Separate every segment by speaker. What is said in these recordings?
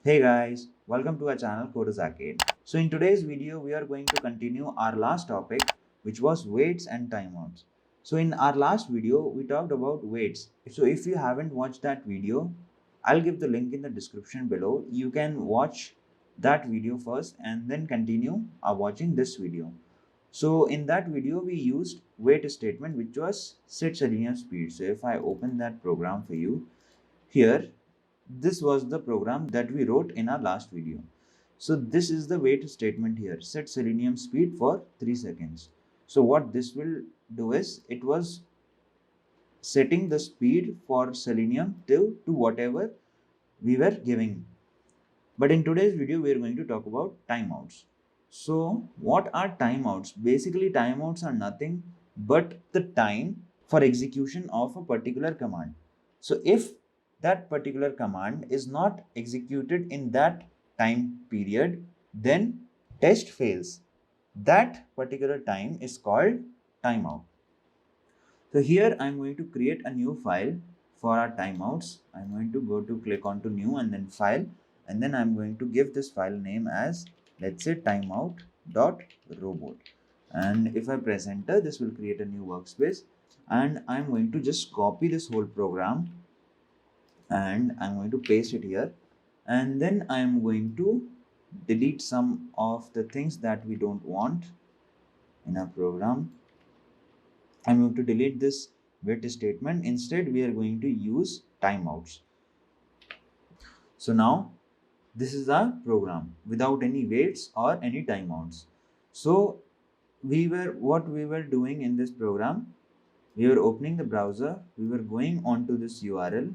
Speaker 1: Hey guys, welcome to our channel Coders Arcade. So in today's video we are going to continue our last topic, which was waits and timeouts. So in our last video we talked about waits. So if you haven't watched that video, I'll give the link in the description below. You can watch that video first and then continue watching this video. So in that video we used wait statement, which was set selenium speed. So if I open that program for you here, this was the program that we wrote in our last video. So this is the wait statement here, set selenium speed for 3 seconds. So what this will do is, it was setting the speed for selenium to whatever we were giving. But in today's video we are going to talk about timeouts. So what are timeouts? Basically timeouts are nothing but the time for execution of a particular command. So if that particular command is not executed in that time period, then test fails. That particular time is called timeout. So here I'm going to create a new file for our timeouts. I'm going to go to click on to new and then file, and then I'm going to give this file name as, let's say, timeout.robot. And if I press enter, this will create a new workspace, and I'm going to just copy this whole program and I'm going to paste it here, and then I'm going to delete some of the things that we don't want in our program. I'm going to delete this wait statement. Instead, we are going to use timeouts. So now this is our program without any waits or any timeouts. So what we were doing in this program, we were opening the browser, we were going onto this URL,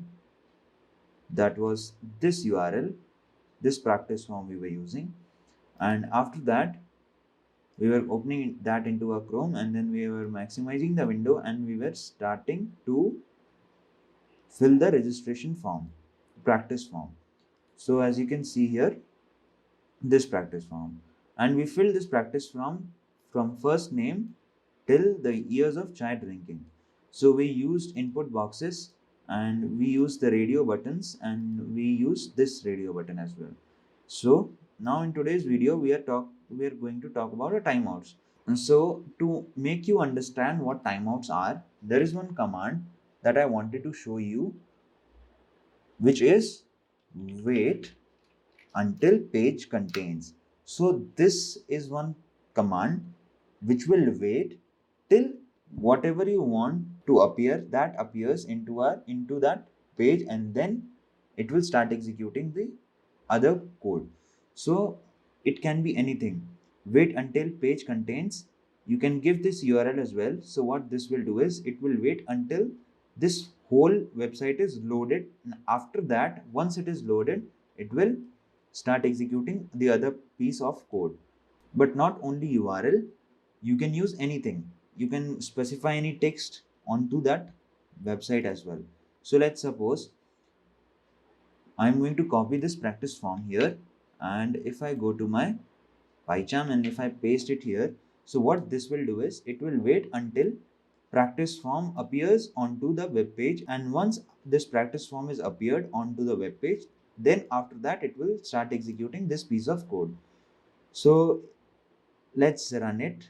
Speaker 1: that was this URL, this practice form we were using, and after that we were opening that into a Chrome, and then we were maximizing the window and we were starting to fill the registration form, practice form. So as you can see here, this practice form, and we fill this practice form from first name till the years of chai drinking. So we used input boxes, and we used the radio buttons, and we used this radio button as well. So now in today's video we are going to talk about the timeouts. And so to make you understand what timeouts are, there is one command that I wanted to show you, which is wait until page contains. So this is one command which will wait till whatever you want to appear, that appears into that page, and then it will start executing the other code. So it can be anything. Wait until page contains. You can give this URL as well. So what this will do is, it will wait until this whole website is loaded, and after that, once it is loaded, it will start executing the other piece of code. But not only URL, you can use anything. You can specify any text onto that website as well. So let's suppose I'm going to copy this practice form here, and if I go to my PyCharm and if I paste it here, so what this will do is, it will wait until practice form appears onto the web page, and once this practice form is appeared onto the web page, then after that it will start executing this piece of code. So let's run it.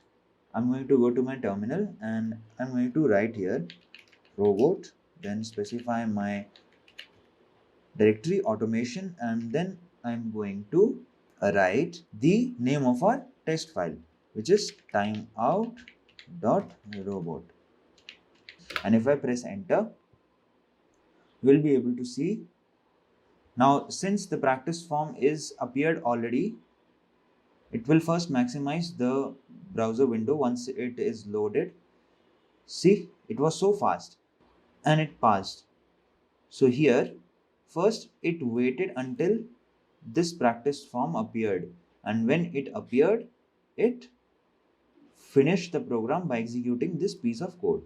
Speaker 1: I'm going to go to my terminal and I'm going to write here robot, then specify my directory automation, and then I'm going to write the name of our test file, which is timeout.robot. And if I press enter, you will be able to see. Now since the practice form is appeared already, it will first maximize the browser window once it is loaded. See, it was so fast and it passed. So here, first it waited until this practice form appeared, and when it appeared, it finished the program by executing this piece of code.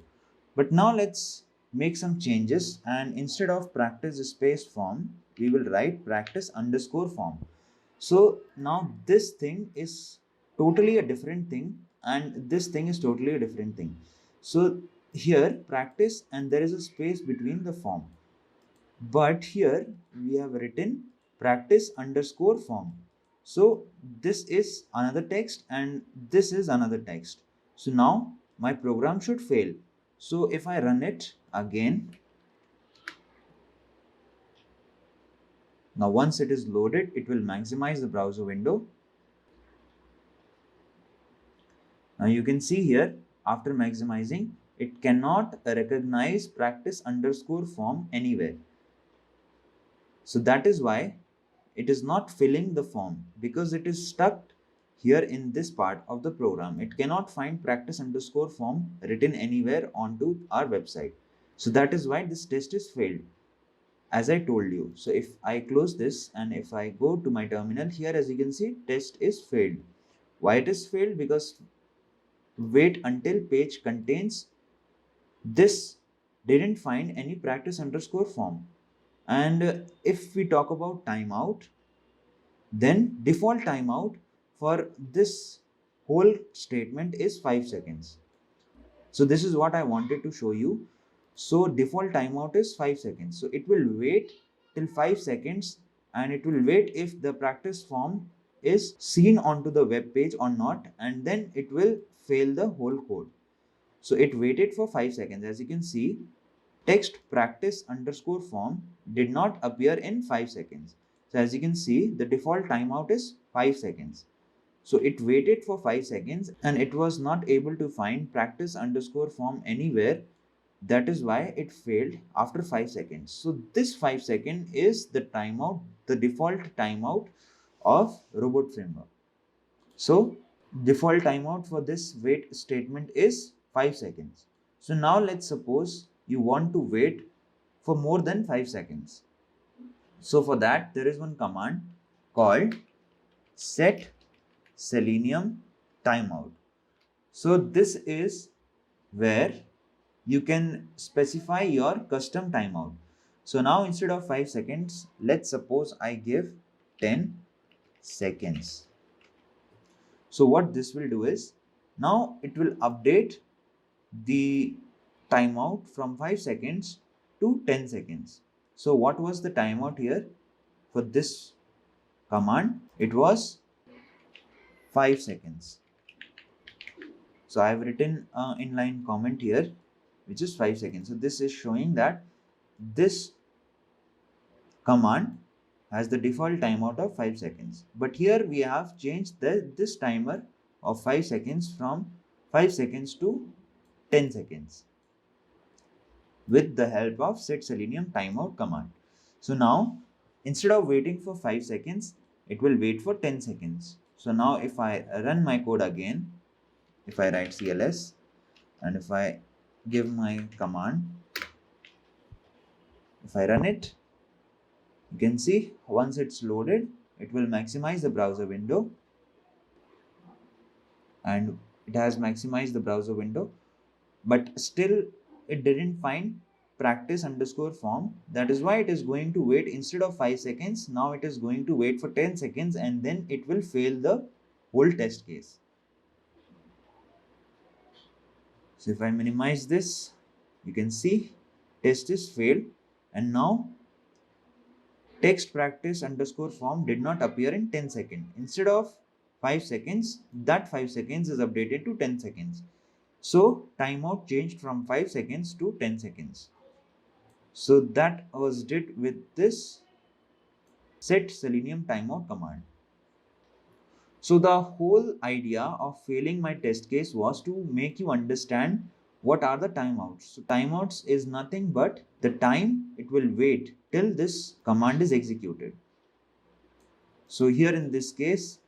Speaker 1: But now let's make some changes, and instead of practice space form, we will write practice underscore form. So now this thing is totally a different thing, and this thing is totally a different thing. So here practice, and there is a space between the form, but here we have written practice underscore form. So this is another text and this is another text. So now my program should fail. So if I run it again, now once it is loaded, it will maximize the browser window. Now you can see here, after maximizing, it cannot recognize practice underscore form anywhere. So that is why it is not filling the form, because it is stuck here in this part of the program. It cannot find practice underscore form written anywhere onto our website. So that is why this test is failed, as I told you. So if I close this and if I go to my terminal here, as you can see, test is failed. Why it is failed? Because wait until page contains this didn't find any practice underscore form. And if we talk about timeout, then default timeout for this whole statement is 5 seconds. So this is what I wanted to show you. So default timeout is 5 seconds. So it will wait till 5 seconds and it will wait if the practice form is seen onto the web page or not, and then it will fail the whole code. So it waited for 5 seconds. As you can see, text practice underscore form did not appear in 5 seconds. So as you can see, the default timeout is 5 seconds. So it waited for 5 seconds and it was not able to find practice underscore form anywhere. That is why it failed after 5 seconds. So this 5 second is the timeout, the default timeout of robot framework. So default timeout for this wait statement is 5 seconds. So now let's suppose you want to wait for more than 5 seconds. So for that, there is one command called set selenium timeout. So this is where you can specify your custom timeout. So now instead of 5 seconds, let's suppose I give 10 seconds. So what this will do is, now it will update the timeout from 5 seconds to 10 seconds. So what was the timeout here for this command? It was 5 seconds. So I have written inline comment here, which is 5 seconds. So this is showing that this command has the default timeout of 5 seconds. But here we have changed this timer of 5 seconds from 5 seconds to 10 seconds with the help of set selenium timeout command. So now instead of waiting for 5 seconds, it will wait for 10 seconds. So now if I run my code again, if I write CLS and if I give my command, if I run it, you can see once it's loaded, it will maximize the browser window, and it has maximized the browser window, but still it didn't find practice underscore form. That is why it is going to wait instead of 5 seconds. Now it is going to wait for 10 seconds and then it will fail the whole test case. So if I minimize this, you can see test is failed, and now text practice underscore form did not appear in 10 seconds. Instead of 5 seconds, that 5 seconds is updated to 10 seconds. So timeout changed from 5 seconds to 10 seconds. So that was did with this set selenium timeout command. So the whole idea of failing my test case was to make you understand what are the timeouts. So timeouts is nothing but the time it will wait till this command is executed. So here in this case,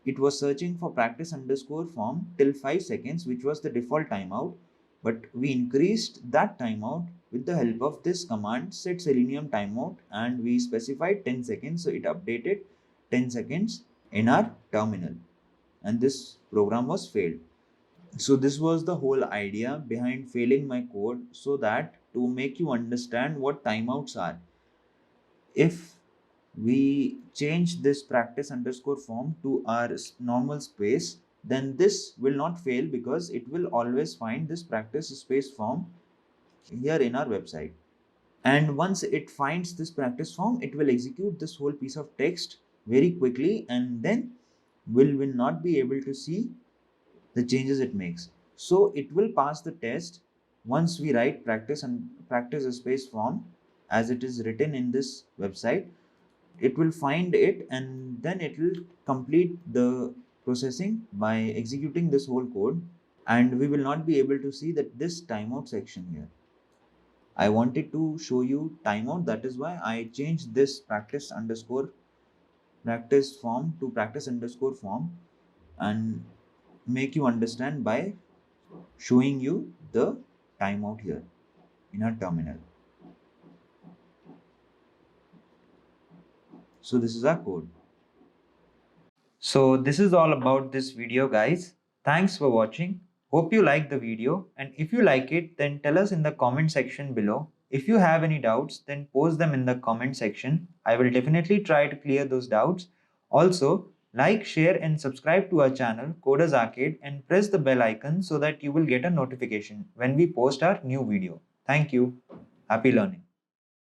Speaker 1: it was searching for practice underscore form till 5 seconds, which was the default timeout. But we increased that timeout with the help of this command set selenium timeout, and we specified 10 seconds. So it updated 10 seconds in our terminal, and this program was failed. So this was the whole idea behind failing my code, so that to make you understand what timeouts are. If we change this practice underscore form to our normal space, then this will not fail because it will always find this practice space form here in our website. And once it finds this practice form, it will execute this whole piece of text very quickly, and then will not be able to see the changes it makes. So it will pass the test once we write practice and practice a space form as it is written in this website. It will find it, and then it will complete the processing by executing this whole code, and we will not be able to see that this timeout section here. I wanted to show you timeout, that is why I changed this practice form to practice underscore form, and make you understand by showing you the timeout here in our terminal. So this is our code. So this is all about this video, guys. Thanks for watching. Hope you like the video, and if you like it, then tell us in the comment section below. If you have any doubts, then post them in the comment section. I will definitely try to clear those doubts. Also, like, share and subscribe to our channel Coders Arcade and press the bell icon so that you will get a notification when we post our new video. Thank you. Happy learning.